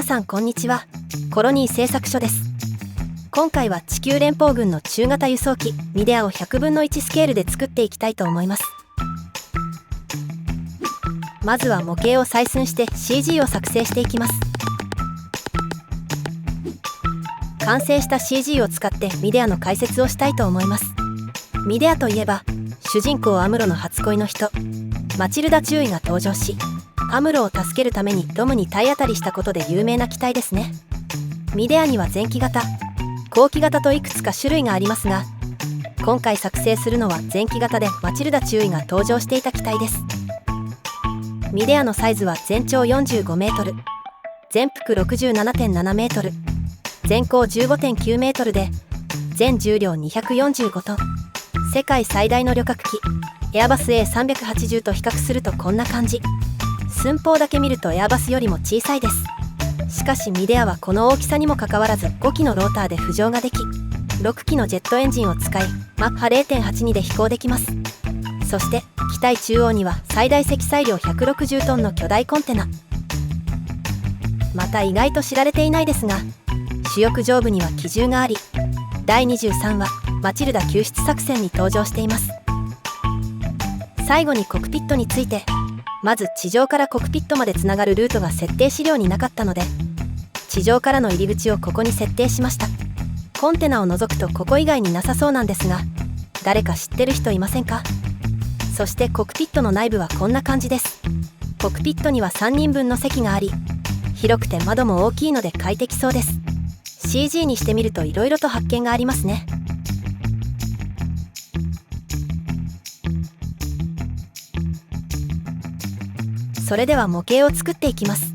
皆さんこんにちは。コロニー製作所です。今回は地球連邦軍の中型輸送機ミデアを100分の1スケールで作っていきたいと思います。まずは模型を採寸して CG を作成していきます。完成した CG を使ってミデアの解説をしたいと思います。ミデアといえば主人公アムロの初恋の人マチルダ・中尉が登場し、アムロを助けるためにドムに体当たりしたことで有名な機体ですね。ミデアには前期型、後期型といくつか種類がありますが、今回作成するのは前期型でマチルダ中尉が登場していた機体です。ミデアのサイズは全長45メートル、全幅 67.7 メートル、全高 15.9 メートルで、全重量245トン。世界最大の旅客機、エアバス A380 と比較するとこんな感じ。寸法だけ見るとエアバスよりも小さいです。しかしミデアはこの大きさにもかかわらず5機のローターで浮上ができ、6機のジェットエンジンを使いマッハ 0.82 で飛行できます。そして機体中央には最大積載量160トンの巨大コンテナ。また意外と知られていないですが、主翼上部には機銃があり、第23話マチルダ救出作戦に登場しています。最後にコクピットについて。まず地上からコクピットまでつながるルートが設定資料になかったので、地上からの入り口をここに設定しました。コンテナを除くとここ以外になさそうなんですが、誰か知ってる人いませんか？そしてコクピットの内部はこんな感じです。コクピットには3人分の席があり、広くて窓も大きいので快適そうです。 CG にしてみると色々と発見がありますね。それでは模型を作っていきます。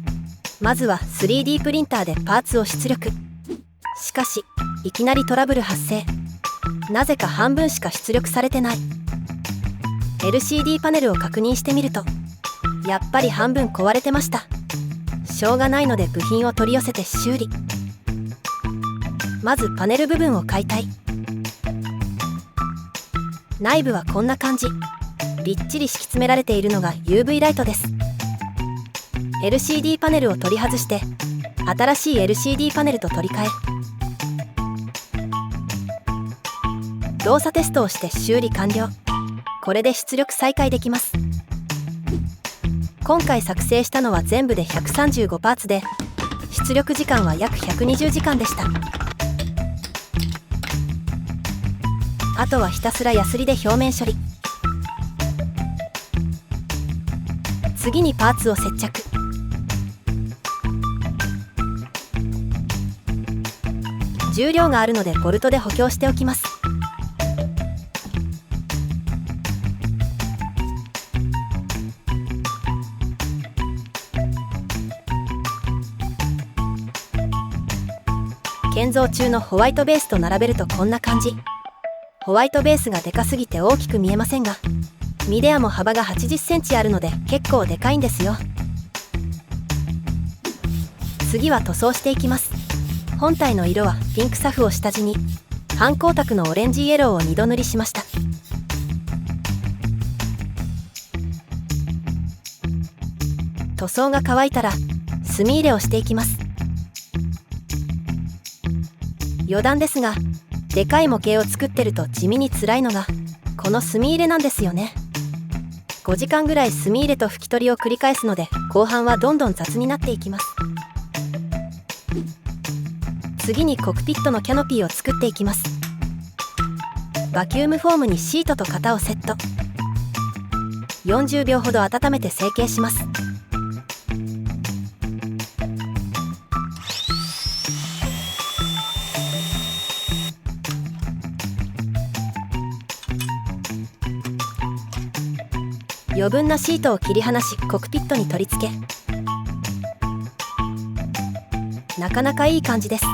まずは 3D プリンターでパーツを出力。しかしいきなりトラブル発生。なぜか半分しか出力されてない。 LCD パネルを確認してみると、やっぱり半分壊れてました。しょうがないので部品を取り寄せて修理。まずパネル部分を解体。内部はこんな感じ。びっちり敷き詰められているのが UV ライトです。LCD パネルを取り外して新しい LCD パネルと取り替え、動作テストをして修理完了。これで出力再開できます。今回作成したのは全部で135パーツで、出力時間は約120時間でした。あとはひたすらヤスリで表面処理。次にパーツを接着。重量があるのでボルトで補強しておきます。建造中のホワイトベースと並べるとこんな感じ。ホワイトベースがでかすぎて大きく見えませんが、ミデアも幅が80センチあるので結構でかいんですよ。次は塗装していきます。本体の色はピンクサフを下地に、反光沢のオレンジイエローを2度塗りしました。塗装が乾いたら墨入れをしていきます。余談ですが、でかい模型を作ってると地味に辛いのがこの墨入れなんですよね。5時間ぐらい墨入れと拭き取りを繰り返すので、後半はどんどん雑になっていきます。次にコクピットのキャノピーを作っていきます。バキュームフォームにシートと型をセット。40秒ほど温めて成形します。余分なシートを切り離しコクピットに取り付け、なかなかいい感じです。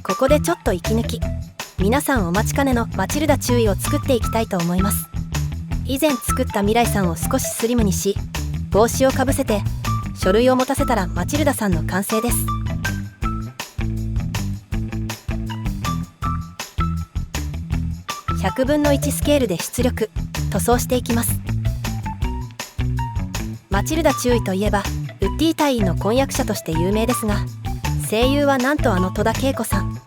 ここでちょっと息抜き。皆さんお待ちかねのマチルダ中尉を作っていきたいと思います。以前作った未来さんを少しスリムにし、帽子をかぶせて書類を持たせたらマチルダさんの完成です。100分の1スケールで出力塗装していきます。マチルダ中尉といえばウッディ隊員の婚約者として有名ですが、声優はなんと戸田恵子さん。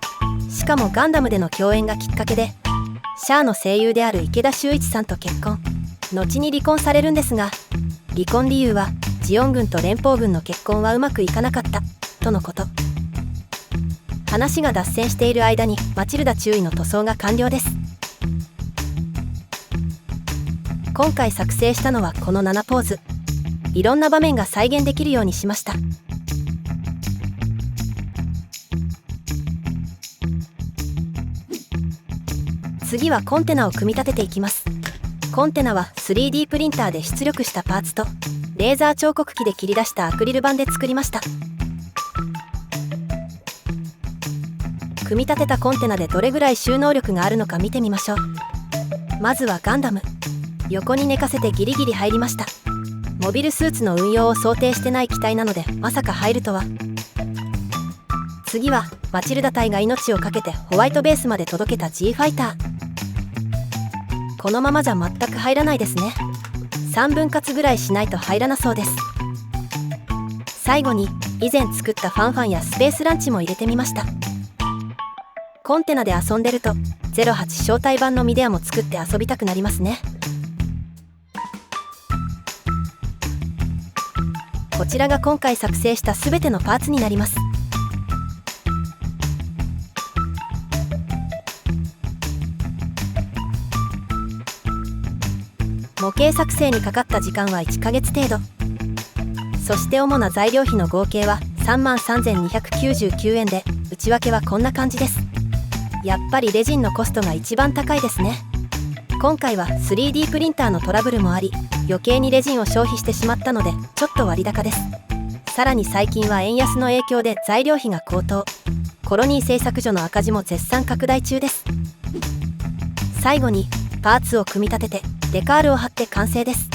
しかもガンダムでの共演がきっかけでシャアの声優である池田秀一さんと結婚、後に離婚されるんですが、離婚理由はジオン軍と連邦軍の結婚はうまくいかなかったとのこと。話が脱線している間にマチルダ中尉の塗装が完了です。今回作成したのはこの7ポーズ。いろんな場面が再現できるようにしました。次はコンテナを組み立てていきます。コンテナは 3D プリンターで出力したパーツとレーザー彫刻機で切り出したアクリル板で作りました。組み立てたコンテナでどれぐらい収納力があるのか見てみましょう。まずはガンダム。横に寝かせてギリギリ入りました。モビルスーツの運用を想定してない機体なのでまさか入るとは。次はマチルダ隊が命を懸けてホワイトベースまで届けた G ファイター。このままじゃ全く入らないですね。3分割ぐらいしないと入らなそうです。最後に以前作ったファンファンやスペースランチも入れてみました。コンテナで遊んでると08招待版のミディアも作って遊びたくなりますね。こちらが今回作成したすべてのパーツになります。模型作成にかかった時間は1ヶ月程度。そして主な材料費の合計は33,299円で、内訳はこんな感じです。やっぱりレジンのコストが一番高いですね。今回は 3D プリンターのトラブルもあり、余計にレジンを消費してしまったのでちょっと割高です。さらに最近は円安の影響で材料費が高騰。コロニー製作所の赤字も絶賛拡大中です。最後にパーツを組み立ててデカールを貼って完成です。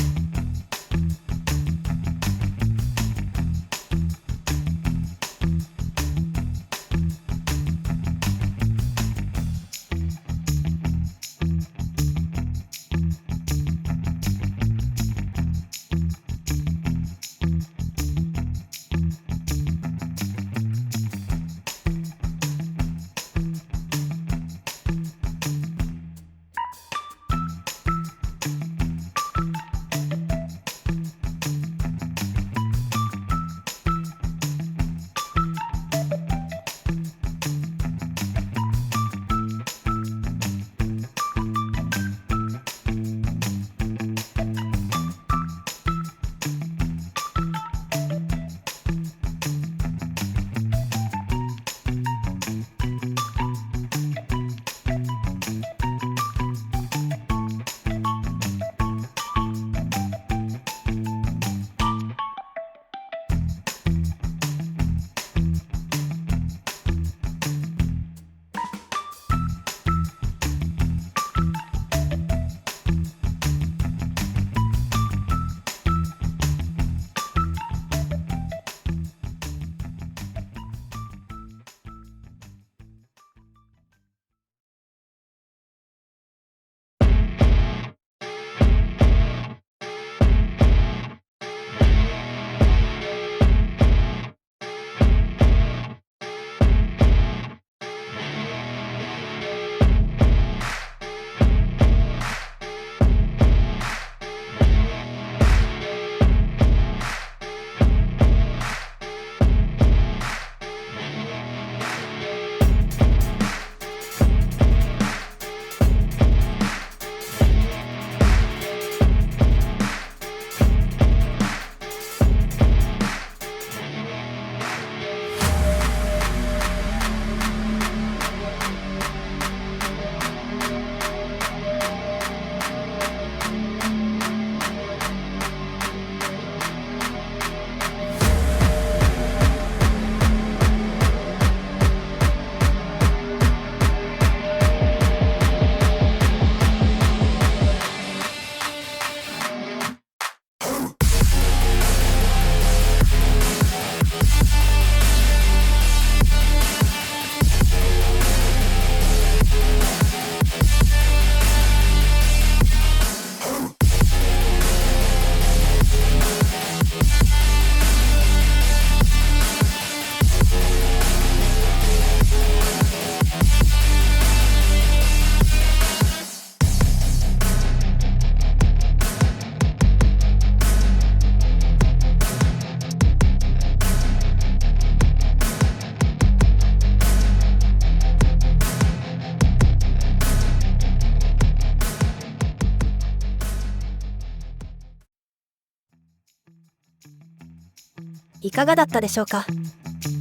いかがだったでしょうか。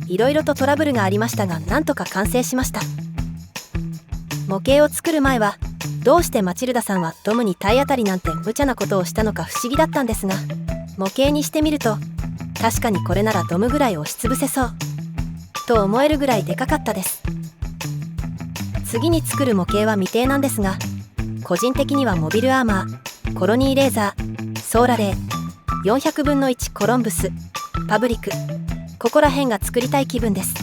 いろいろとトラブルがありましたが、なんとか完成しました。模型を作る前はどうしてマチルダさんはドムに体当たりなんて無茶なことをしたのか不思議だったんですが、模型にしてみると確かにこれならドムぐらい押しつぶせそうと思えるぐらいでかかったです。次に作る模型は未定なんですが、個人的にはモビルアーマー、コロニーレーザー、ソーラレー、400分の1コロンブス、パブリック、ここら辺が作りたい気分です。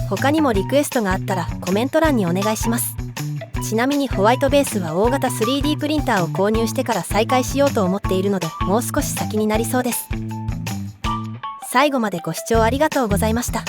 他にもリクエストがあったらコメント欄にお願いします。ちなみにホワイトベースは大型 3D プリンターを購入してから再開しようと思っているので、もう少し先になりそうです。最後までご視聴ありがとうございました。